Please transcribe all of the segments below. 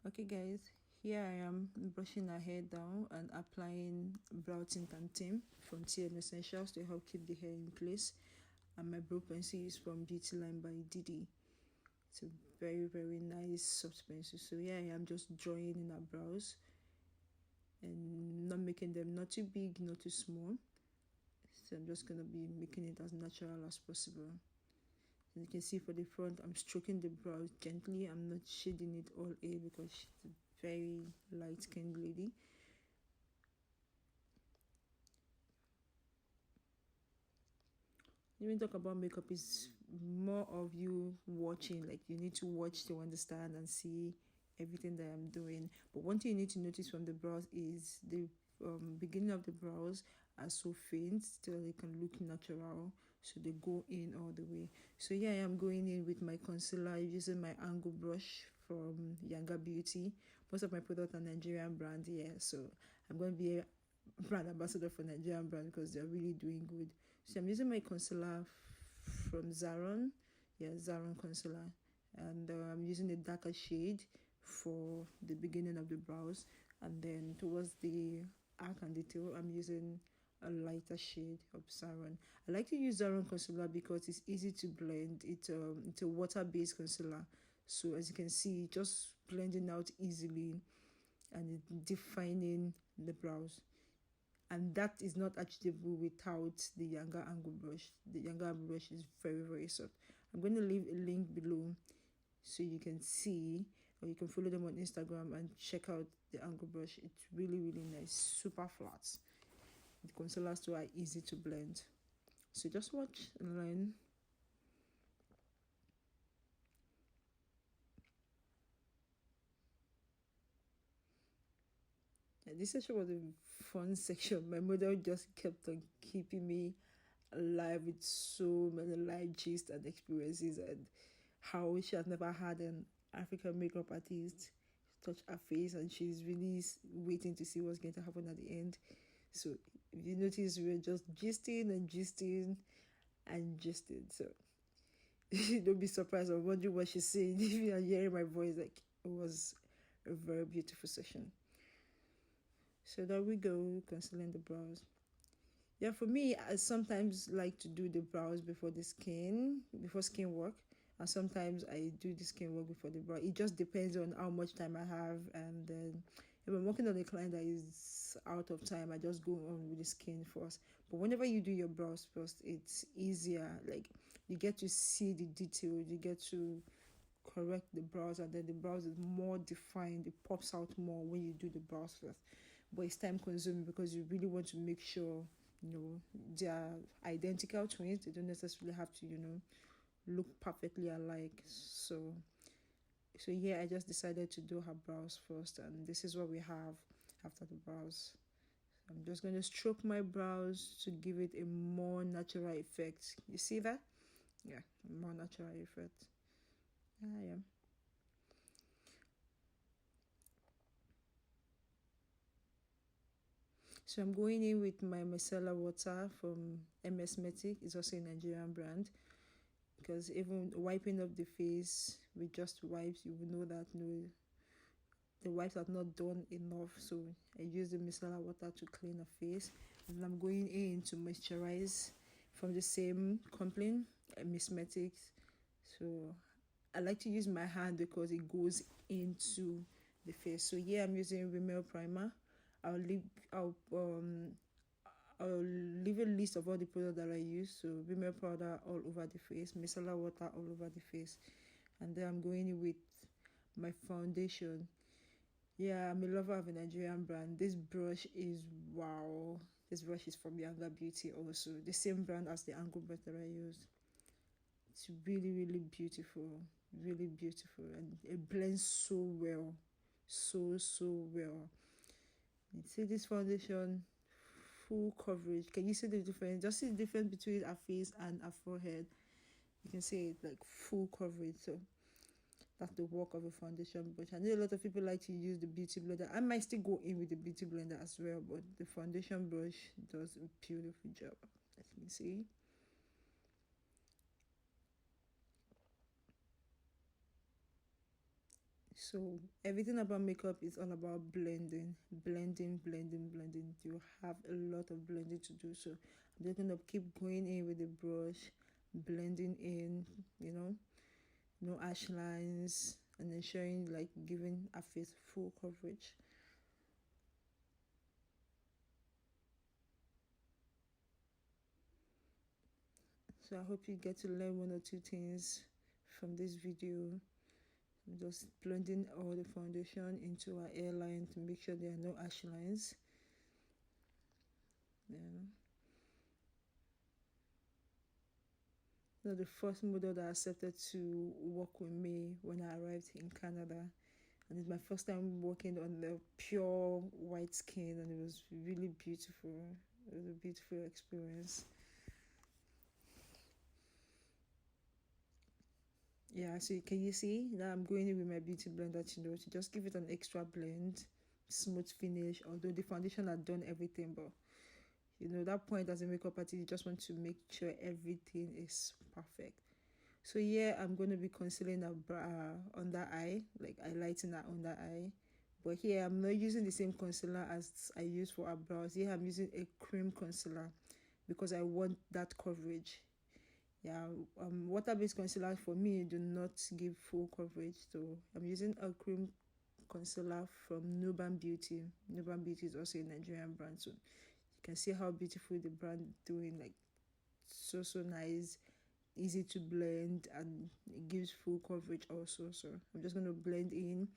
Okay guys, here I am brushing her hair down and applying brow tint and tame from TM Essentials to help keep the hair in place. And my brow pencil is from Beautyline by Didi. It's a very nice soft pencil. So here I am just drawing in her brows and not making them not too big, not too small. So I'm just going to be making it as natural as possible. As you can see for the front, I'm stroking the brows gently. I'm not shading it all in because she's a very light-skinned lady. When we talk about makeup, it's more of you watching. Like, you need to watch to understand and see everything that I'm doing. But one thing you need to notice from the brows is the beginning of the brows are so faint, still they can look natural, so they go in all the way. So yeah, I am going in with my concealer using my angle brush from Yanga Beauty. Most of my products are Nigerian brand, yeah, so I'm going to be a brand ambassador for Nigerian brand because they're really doing good. So I'm using my concealer from Zaron, yeah, Zaron concealer, and I'm using a darker shade for the beginning of the brows, and then towards the arc and detail I'm using a lighter shade of Zaron. I like to use Zaron concealer because it's easy to blend. It's a water-based concealer, so as you can see, just blending out easily and defining the brows. And that is not achievable without the Yanga angle brush. The Yanga angle brush is very soft. I'm going to leave a link below so you can see, or you can follow them on Instagram and check out the angle brush. It's really nice, super flat. The concealers too are easy to blend. So just watch and learn. This section was a fun section. My model just kept on keeping me alive with so many life gist and experiences, and how she has never had an African makeup artist touch her face, and she's really waiting to see what's going to happen at the end. So if you notice, we were just gisting and gisting and gisting. So don't be surprised or wondering what she's saying if you are hearing my voice. Like, it was a very beautiful session. So there we go, concealing the brows. Yeah, for me, I sometimes like to do the brows before skin work, and sometimes I do the skin work before the brow. It just depends on how much time I have, and then if I'm working on a client that is out of time, I just go on with the skin first. But whenever you do your brows first, it's easier. Like, you get to see the detail, you get to correct the brows, and then the brows is more defined. It pops out more when you do the brows first. But it's time consuming because you really want to make sure, they are identical twins. They don't necessarily have to, look perfectly alike. So yeah, I just decided to do her brows first, and this is what we have after the brows. I'm just going to stroke my brows to give it a more natural effect. You see that? Yeah, a more natural effect. I am. So I'm going in with my micellar water from Metics. It's also a Nigerian brand, because even wiping up the face with just wipes, you will know that the wipes are not done enough. So I use the micellar water to clean the face, and I'm going in to moisturize from the same company, Metics. So I like to use my hand because it goes into the face. So yeah, I'm using Rimmel primer. I'll leave a list of all the products that I use. So Rimmel powder all over the face, micellar water all over the face, and then I'm going in with my foundation. Yeah, I'm a lover of a Nigerian brand. This brush is wow. This brush is from Yanga Beauty also, the same brand as the angle brush that I use. It's really beautiful, and it blends so well, so well. You see this foundation, full coverage. Can you see the difference? Just see the difference between her face and her forehead. You can see it, like, full coverage. So that's the work of a foundation brush. I know a lot of people like to use the beauty blender. I might still go in with the beauty blender as well, but the foundation brush does a beautiful job. Let me see. So everything about makeup is all about blending. You have a lot of blending to do. So I'm just gonna keep going in with the brush, blending in, no ash lines, and ensuring like giving a face full coverage. So I hope you get to learn one or two things from this video. I'm just blending all the foundation into our hairline to make sure there are no ash lines. Yeah. So the first model that accepted to work with me when I arrived in Canada, and it's my first time working on the pure white skin, and it was really beautiful. It was a beautiful experience. Yeah, so can you see that I'm going in with my beauty blender to just give it an extra blend, smooth finish, although the foundation had done everything, but that point as a makeup artist, you just want to make sure everything is perfect. So yeah, I'm going to be concealing a under eye, like highlighting that under eye. But here I'm not using the same concealer as I use for our brows. Here I'm using a cream concealer because I want that coverage. Yeah, water-based concealer for me do not give full coverage, so I'm using a cream concealer from Nuban Beauty. Nuban Beauty is also a Nigerian brand, so you can see how beautiful the brand doing, like so nice, easy to blend, and it gives full coverage also. So I'm just going to blend in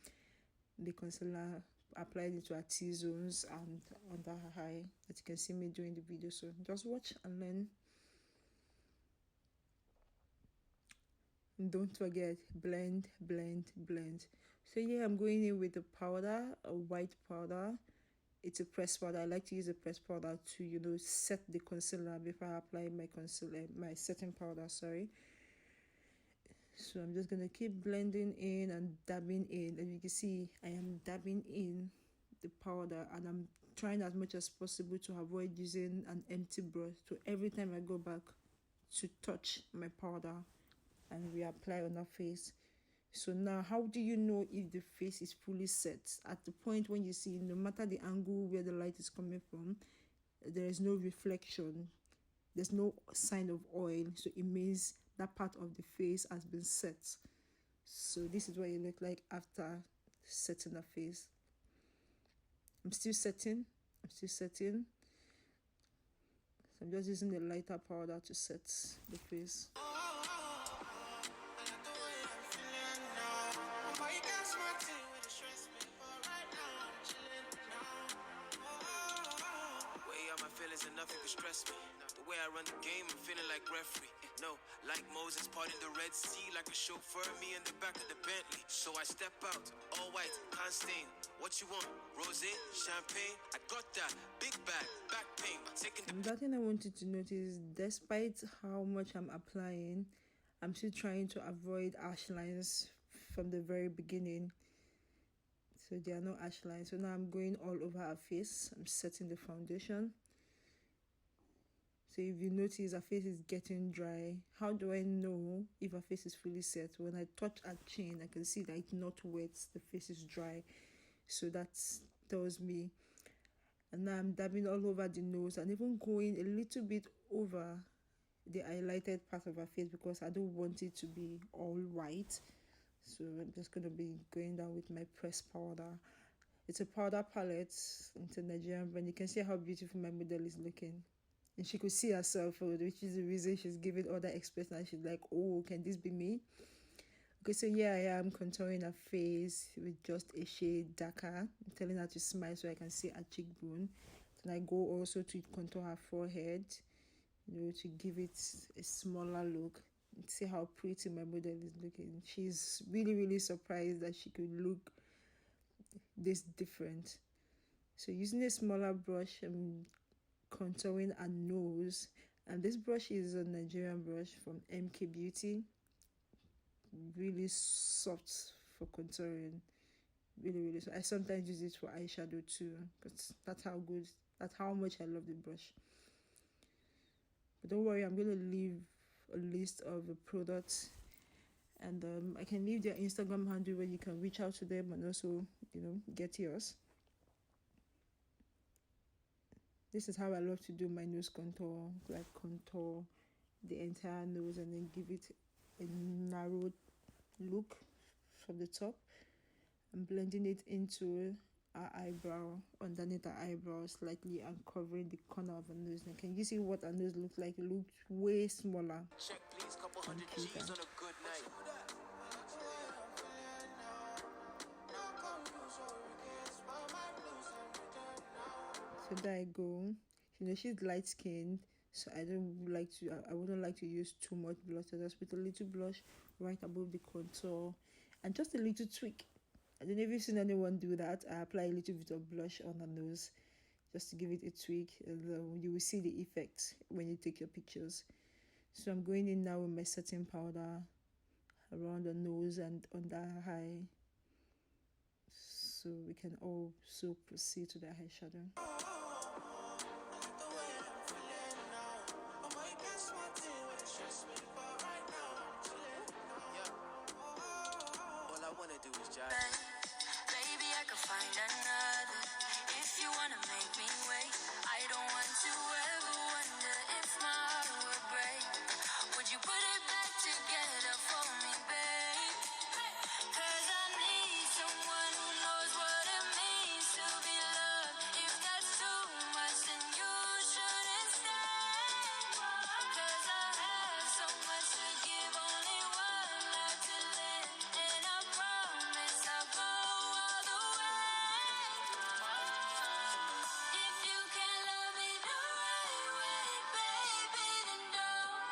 the concealer, apply it to our T-zones and under her eye, that you can see me doing the video. So just watch and learn. Don't forget, blend. So yeah, I'm going in with the powder, a white powder. It's a pressed powder. I like to use a pressed powder to set the concealer before I apply my setting powder, sorry. So I'm just gonna keep blending in and dabbing in. As you can see, I am dabbing in the powder, and I'm trying as much as possible to avoid using an empty brush. So every time I go back to touch my powder and reapply on our face. So now, how do you know if the face is fully set? At the point when you see, no matter the angle where the light is coming from, there is no reflection, there's no sign of oil, so it means that part of the face has been set. So this is what you look like after setting a face. I'm still setting. So I'm just using the lighter powder to set the face. Nothing could stress me. The way I run the game, I'm feeling like referee. No, like Moses parting the Red Sea, like a chauffeur, me in the back of the Bentley. So I step out, all white, can't stain. What you want? Rosé, champagne? I got that big bag, back pain. Another thing I wanted to notice, despite how much I'm applying, I'm still trying to avoid ash lines from the very beginning. So there are no ash lines. So now I'm going all over her face. I'm setting the foundation. So if you notice her face is getting dry, how do I know if her face is fully set? When I touch her chin, I can see that it's not wet, the face is dry. So that tells me. And now I'm dabbing all over the nose and even going a little bit over the highlighted part of her face because I don't want it to be all white. So I'm just going to be going down with my pressed powder. It's a powder palette. It's a Nigerian brand. You can see how beautiful my model is looking. And she could see herself, which is the reason she's giving all that expression. And she's like, oh, can this be me? Okay, so yeah, I am contouring her face with just a shade darker. I'm telling her to smile so I can see her cheekbone. Then I go also to contour her forehead, to give it a smaller look. See how pretty my model is looking. She's really surprised that she could look this different. So using a smaller brush, I'm contouring her nose, and this brush is a Nigerian brush from MK Beauty. Really soft for contouring, really so I sometimes use it for eyeshadow too, because that's how much I love the brush. But don't worry, I'm going to leave a list of the products And I can leave their Instagram handle where you can reach out to them and also, get yours. This is how I love to do my nose contour, like contour the entire nose and then give it a narrowed look from the top. I'm blending it into our eyebrow, underneath our eyebrow slightly, and covering the corner of the nose. Now, can you see what our nose looks like? It looks way smaller. Check, please, couple hundred G's on a good night. So there I go. She's light skinned, so I wouldn't like to use too much blush. So just put a little blush right above the contour and just a little tweak. I don't know if you've seen anyone do that. I apply a little bit of blush on the nose just to give it a tweak, and you will see the effect when you take your pictures. So I'm going in now with my setting powder around the nose and under her eye, so we can also proceed to the eyeshadow. Baby, I could find another if you wanna make me wait. I don't want to ever wonder if my heart would break. Would you put it back together for me, babe? 'Cause I need someone who knows what it means to be loved. If that's too much, then you shouldn't stay. 'Cause I have so much to give, only one life to live. And I promise I'll go all the way. If you can't love me the right way, baby, then don't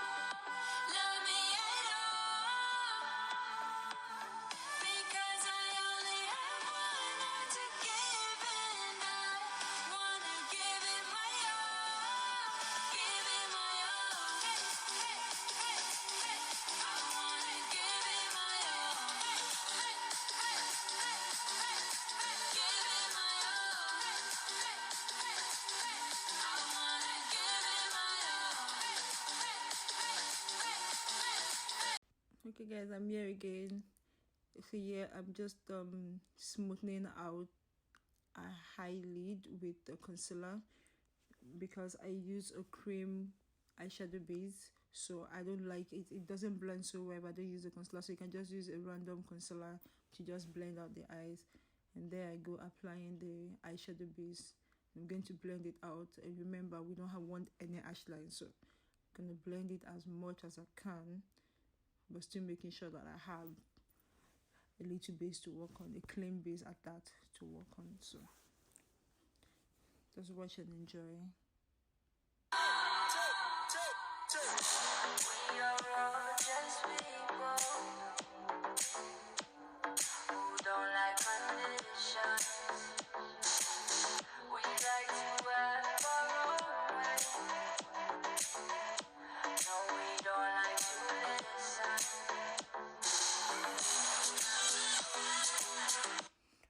love me at all. Because I only have one heart to give, and I wanna give it my all. Give it my all. I wanna give it my all. Give it my all. I wanna give it my all. Okay guys, I'm here again. So yeah, I'm just smoothing out a high lid with the concealer because I use a cream eyeshadow base, so I don't like it. It doesn't blend so well if I don't use the concealer, so you can just use a random concealer to just blend out the eyes. And there I go, applying the eyeshadow base. I'm going to blend it out, and remember, we don't want any ash line, so I'm going to blend it as much as I can, but still making sure that I have a little base to work on, a clean base at that to work on. So just watch and enjoy. We are all just people who don't like conditions. We like to have our own way. No, we don't like to listen.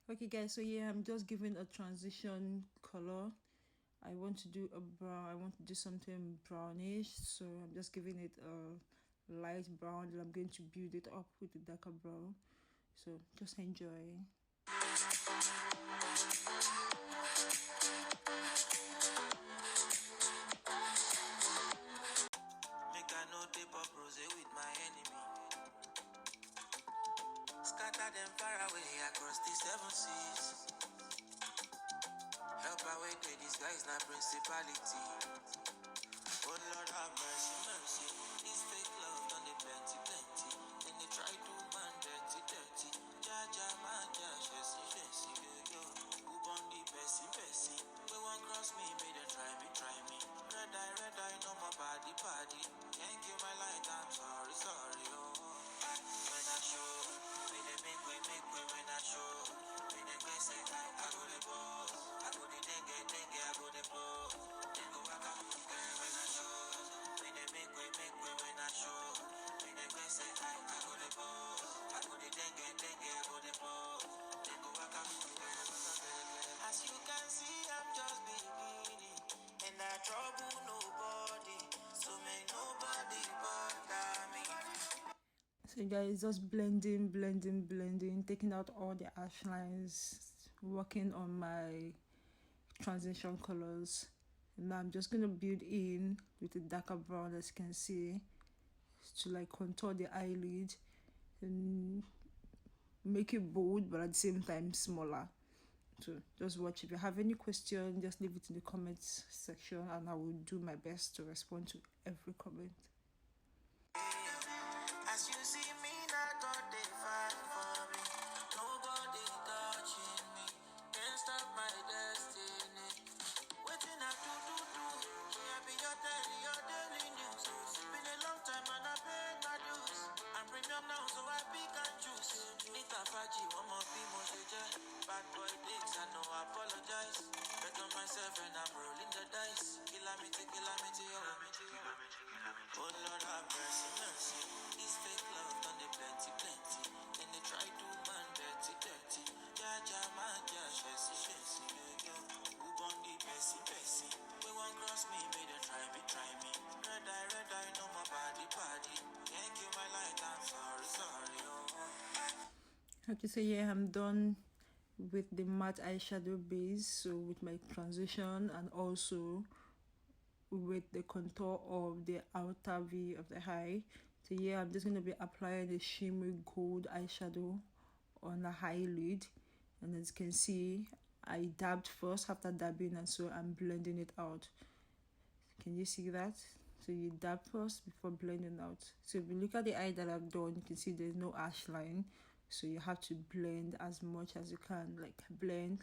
Okay guys, so yeah, I'm just giving a transition color. I want to do a brown, I want to do something brownish, so I'm just giving it a light brown, and I'm going to build it up with a darker brown. So just enjoy. Make I no tape up rose with my enemy. Scatter them far away across the 7 seas. Help away to these guys, not principality. Oh Lord have mercy, mercy. This fake love done the plenty, plenty. Then they try to man dirty, dirty. Jaja man, jaja, fancy, yo. Who born the Bessie, Bessie? We won't cross me, may they try me, try me. Red eye, no my body, body. Can't kill my light, I'm sorry, sorry, oh. When I show, may they make way when I show. May they go say, I go the boss. I go the dengue, I go the blow. Then go back up, when I show. May they make way when I show. May they go say, I go the boss. I go the dengue, I go the blow. Then go back up, as you can see, I'm just beginning. And I trouble nobody, so may nobody bother me. So So guys, just blending, taking out all the ash lines, working on my transition colors. And now I'm just going to build in with a darker brown, as you can see, to like contour the eyelid and make it bold but at the same time smaller. So just watch. If you have any question, just leave it in the comments section and I will do my best to respond to every comment. As you see me, not God they fight for me. Nobody touching me. Can't stop my destiny. Waiting I do. I be your daily news. Been a long time and I paid my dues. I'm premium now, so I pick and choose. Nita Faji, one more people bad boy dicks, I know I apologize. Bet on myself and I'm rolling the dice. Kilamity, oh Lord have mercy. This fake love done the plenty. Then they try to man dirty. Ja, man, shessy. Who born the Bessie? We won't cross me, may they try me. Red eye, no more body. Can't kill my light, I'm sorry, oh. Okay, so yeah, I'm done with the matte eyeshadow base, so with my transition and also with the contour of the outer V of the eye. So yeah, I'm just going to be applying the shimmery gold eyeshadow on the eyelid, and as you can see, I dabbed first after dabbing, and so I'm blending it out. Can you see that? So you dab first before blending out. So if you look at the eye that I've done, you can see there's no ash line, so you have to blend as much as you can, like blend.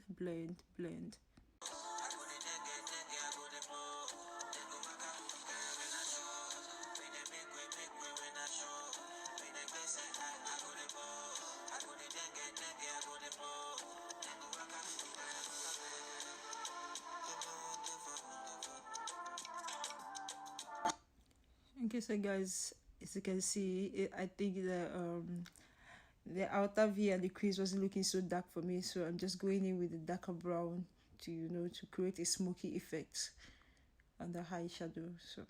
Okay, so guys, as you can see, I think the outer V and the crease wasn't looking so dark for me, so I'm just going in with the darker brown to to create a smoky effect on the eyeshadow. So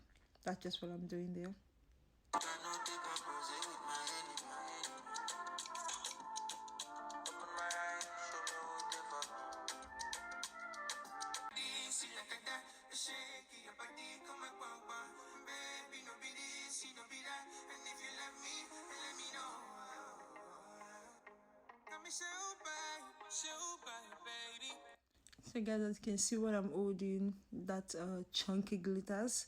that's just what I'm doing there. So guys, as you can see what I'm holding, that chunky glitters,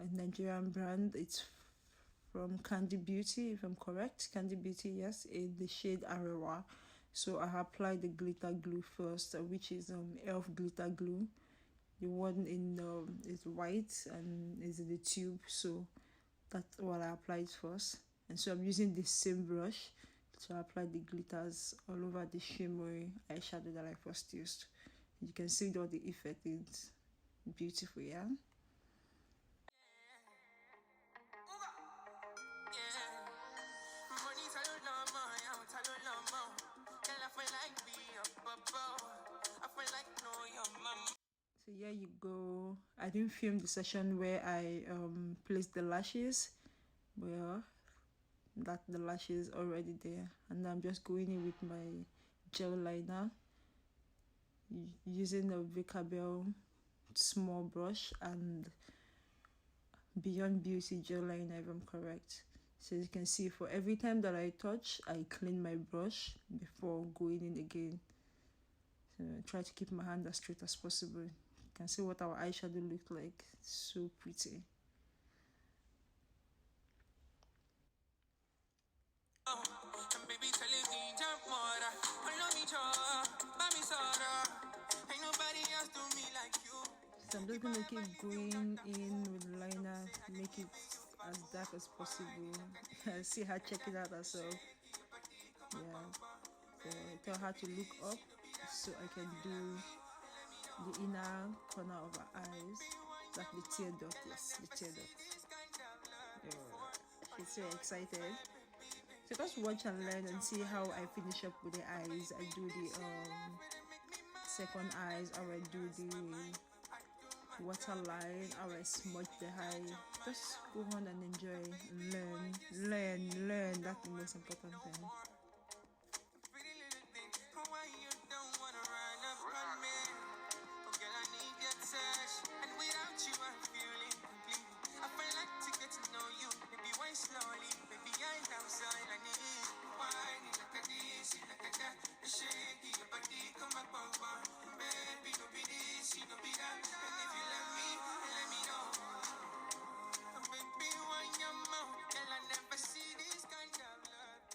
a Nigerian brand. It's from Candy Beauty, if I'm correct. Candy Beauty, yes, in the shade Avour. So I applied the glitter glue first, which is elf glitter glue. The one in is white and is in the tube, so that's what I applied first. And so I'm using the same brush to apply the glitters all over the shimmery eyeshadow that I first used. You can see what the effect is. Beautiful, yeah. So here you go. I didn't film the session where I placed the lashes. Well, that the lashes already there, and I'm just going in with my gel liner using a Vicabell small brush and Beyond Beauty gel liner, if I'm correct. So you can see, for every time that I touch, I clean my brush before going in again. So I try to keep my hand as straight as possible. You can see what our eyeshadow looks like. So pretty. So I'm just gonna keep going in with liner, make it as dark as possible. See her check it out herself. Yeah. So tell her to look up so I can do the inner corner of her eyes, like the tear dot. Yes, the tear dot. She's so excited. So just watch and learn and see how I finish up with the eyes. I do the second eyes, or I do the waterline, how I smudge the eye. Just go on and enjoy, learn. That's the most important thing.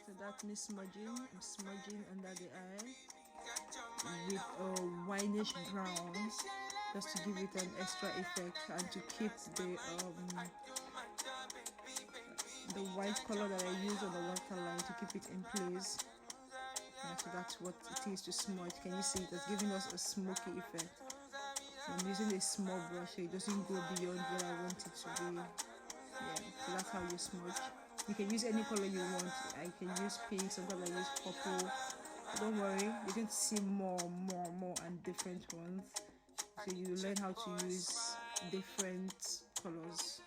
So that's me smudging. I'm smudging under the eye with a whitish brown, just to give it an extra effect and to keep the white color that I use on the waterline to keep it in place. And so that's what it is to smudge. Can you see it? It's giving us a smoky effect. So I'm using a small brush so it doesn't go beyond what I want it to be. Yeah, so that's how you smudge. You can use any color you want. I can use pink, sometimes I use purple. Don't worry, you're going to see more and different ones. So you learn how to use different colors.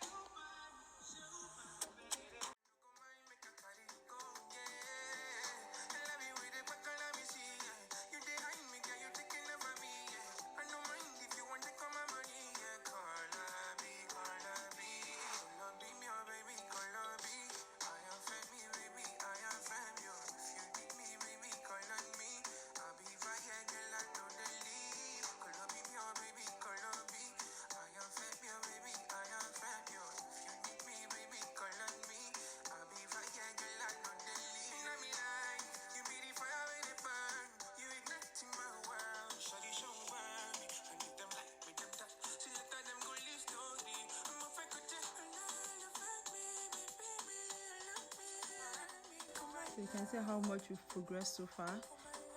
So you can see how much we've progressed so far.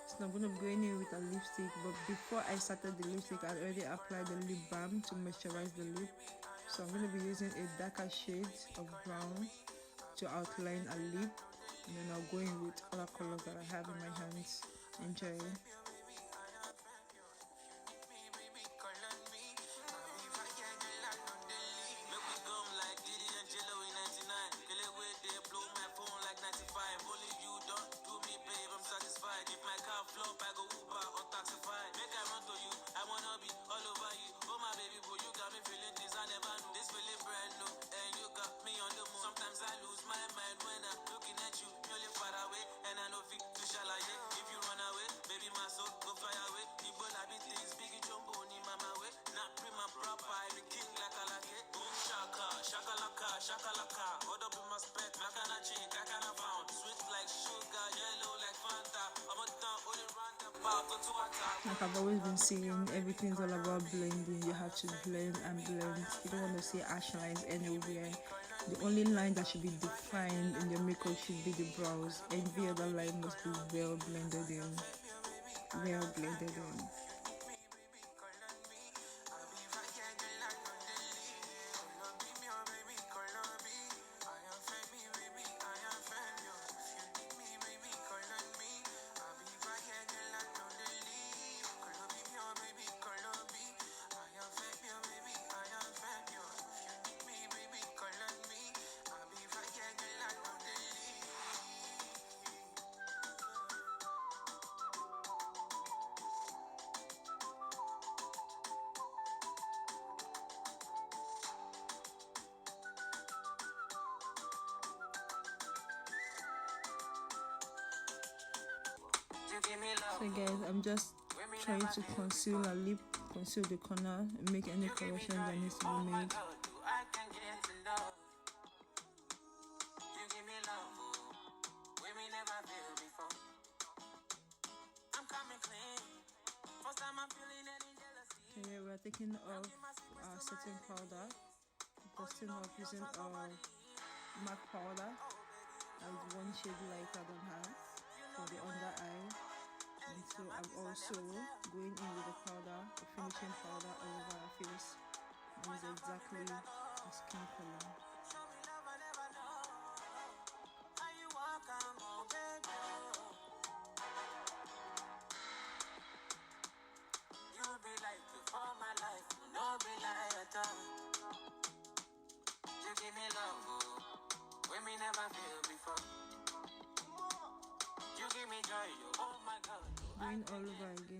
So I'm going to be going in with a lipstick, but before I started the lipstick, I already applied the lip balm to moisturize the lip. So I'm going to be using a darker shade of brown to outline a lip, and then I'll go in with other colors that I have in my hands. Enjoy. Like I've always been saying, everything's all about blending. You have to blend and blend. You don't want to see ash lines anywhere. The only line that should be defined in your makeup should be the brows. Every other line must be well blended in. So guys, I'm just trying to conceal a lip, conceal the corner, and make any corrections that needs to be made. So here we are taking off our setting powder, dusting off using our MAC powder. That is one shade lighter than hers for the under eye. And so I'm also going in with the powder, the finishing powder all over our face. This is exactly the skin color. You'll be like before my life, no be like.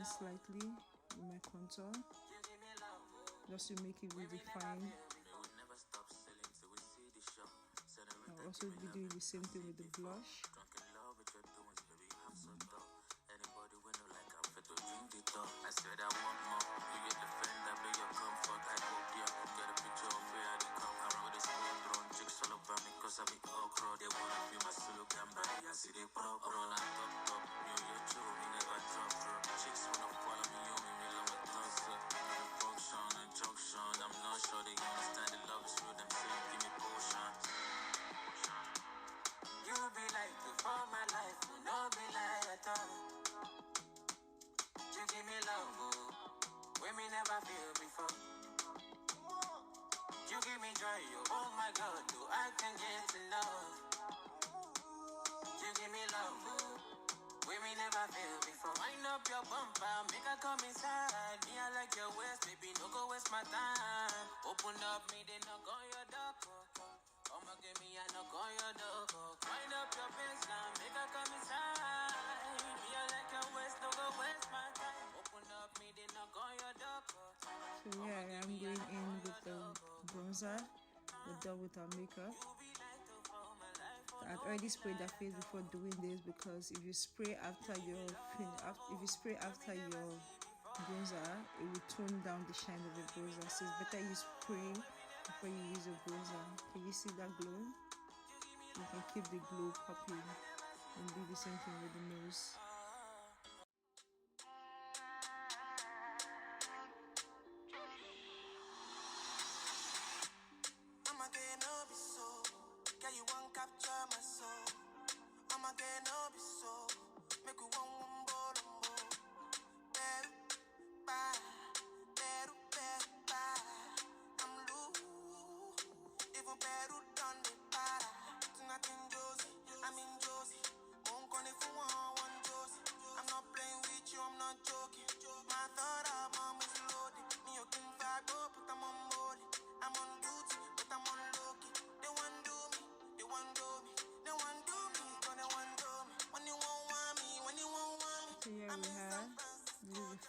slightly with my contour just to make it really defined. I'll also be doing the same thing with the blush. I said I want more. You get the friend that be your comfort. I hope you get a picture of where I come. I wrote this drone chicks all over me cause I be all crowd. They wanna feel my solo gamba. I see they pop roll and top. You too, me never drop. Chicks wanna follow me, you me love my thoughts. Function and junction. I'm not sure they understand the love is real. Them say give me potion. You be like the for my life, will not be like at all. You give me love, when me never feel before. You give me joy, oh my God, I can get enough. You give me love, when me never feel before. Wind up your bumper, make her come inside. Me, I like your waist, baby, no go waste my time. Open up, me, they knock on your door. Come and give me a knock on your door. Wind up your baseline, make her come inside. Me, I like your waist, no go waste my time. Open up, me, they knock on your door. So yeah, I'm going in with the bronzer, the double tap makeup. I'd already sprayed that face before doing this because if you spray after your bronzer, it will tone down the shine of the bronzer. So it's better you spray before you use your bronzer. Can you see that glow? You can keep the glow popping and do the same thing with the nose.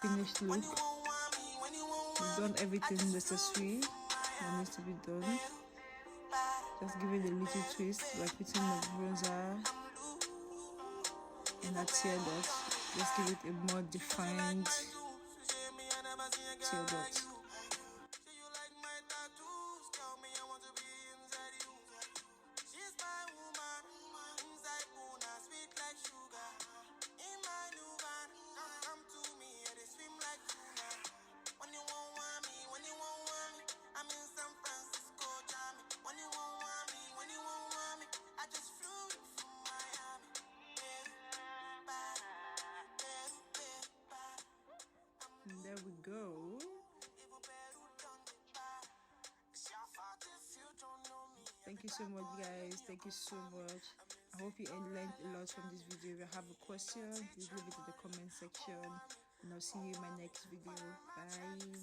Finished look. We've done everything necessary that needs to be done. Just give it a little twist, like putting the bronzer and that tear dot. Just give it a more defined tear dot. And there we go. Thank you so much, guys. Thank you so much. I hope you learned a lot from this video. If you have a question, please leave it in the comment section, and I'll see you in my next video. Bye.